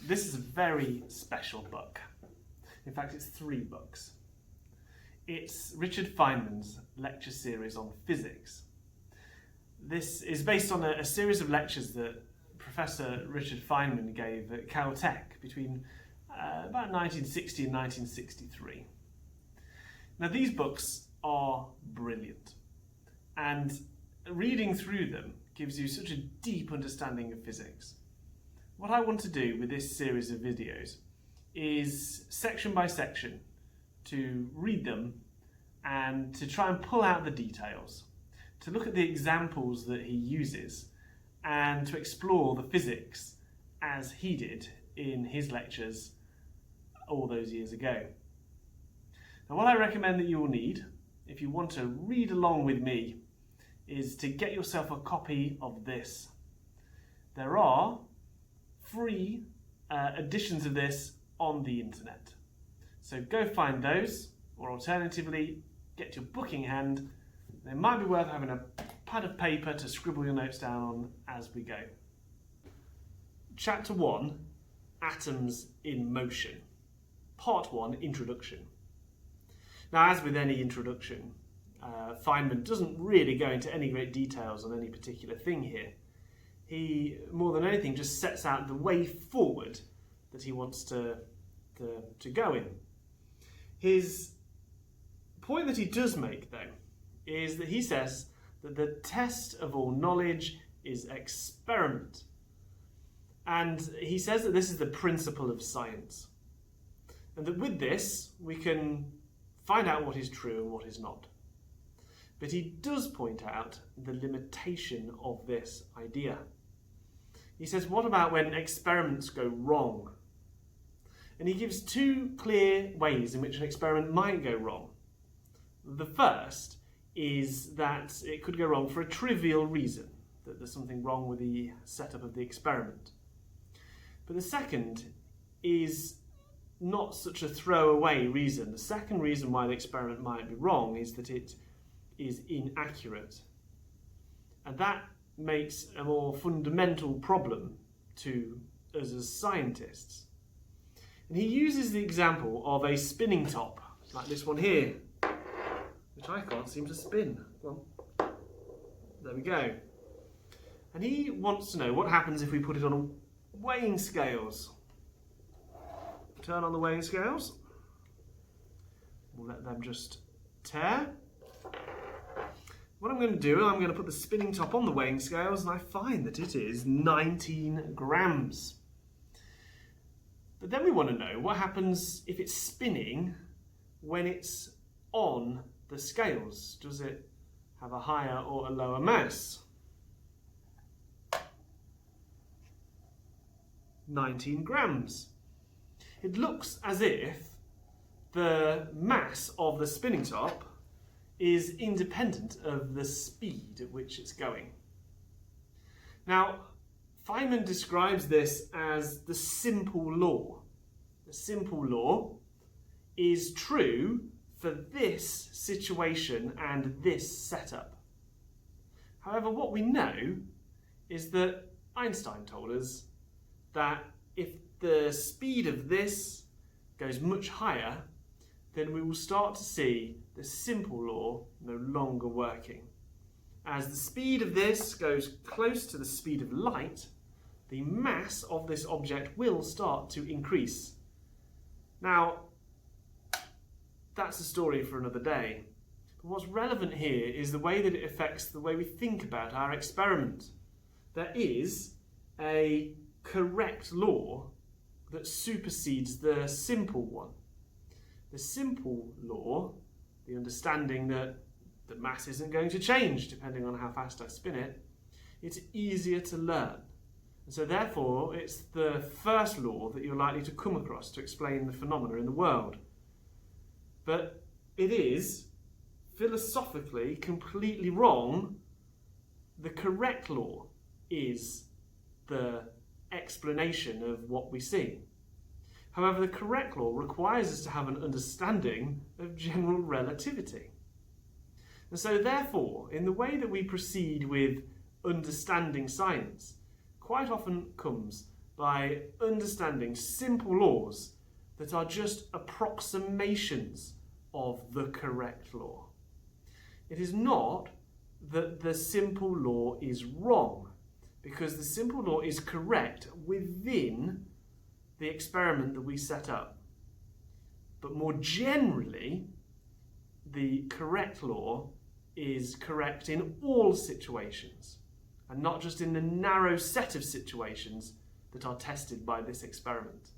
This is a very special book. In fact, it's 3 books. It's Richard Feynman's lecture series on physics. This is based on a series of lectures that Professor Richard Feynman gave at Caltech between about 1960 and 1963. Now, these books are brilliant, and reading through them gives you such a deep understanding of physics. What I want to do with this series of videos is section by section to read them and to try and pull out the details, to look at the examples that he uses and to explore the physics as he did in his lectures all those years ago. Now, what I recommend that you will need, if you want to read along with me, is to get yourself a copy of this. There are free editions of this on the internet. So go find those, or alternatively, get your book in hand. It might be worth having a pad of paper to scribble your notes down on as we go. Chapter 1, Atoms in Motion. Part 1, Introduction. Now, as with any introduction, Feynman doesn't really go into any great details on any particular thing here. He, more than anything, just sets out the way forward that he wants to go in. His point that he does make, though, is that he says that the test of all knowledge is experiment. And he says that this is the principle of science. And that with this, we can find out what is true and what is not. But he does point out the limitation of this idea. He says, what about when experiments go wrong? And he gives 2 clear ways in which an experiment might go wrong. The first is that it could go wrong for a trivial reason, that there's something wrong with the setup of the experiment. But the second is not such a throwaway reason. The second reason why the experiment might be wrong is that it is inaccurate. And that makes a more fundamental problem to us as scientists. And he uses the example of a spinning top, like this one here, which I can't seem to spin. Well, there we go. And he wants to know what happens if we put it on weighing scales. Turn on the weighing scales. We'll let them just tear. What I'm going to do, I'm going to put the spinning top on the weighing scales, and I find that it is 19 grams. But then we want to know what happens if it's spinning when it's on the scales. Does it have a higher or a lower mass? 19 grams. It looks as if the mass of the spinning top is independent of the speed at which it's going. Now, Feynman describes this as the simple law. The simple law is true for this situation and this setup. However, what we know is that Einstein told us that if the speed of this goes much higher, then we will start to see the simple law no longer working. As the speed of this goes close to the speed of light, the mass of this object will start to increase. Now, that's a story for another day. But what's relevant here is the way that it affects the way we think about our experiment. There is a correct law that supersedes the simple one. The simple law, the understanding that the mass isn't going to change depending on how fast I spin it, it's easier to learn. And so therefore, it's the first law that you're likely to come across to explain the phenomena in the world. But it is, philosophically, completely wrong. The correct law is the explanation of what we see. However, the correct law requires us to have an understanding of general relativity. And so therefore, in the way that we proceed with understanding science, quite often comes by understanding simple laws that are just approximations of the correct law. It is not that the simple law is wrong, because the simple law is correct within the experiment that we set up. But more generally, the correct law is correct in all situations, and not just in the narrow set of situations that are tested by this experiment.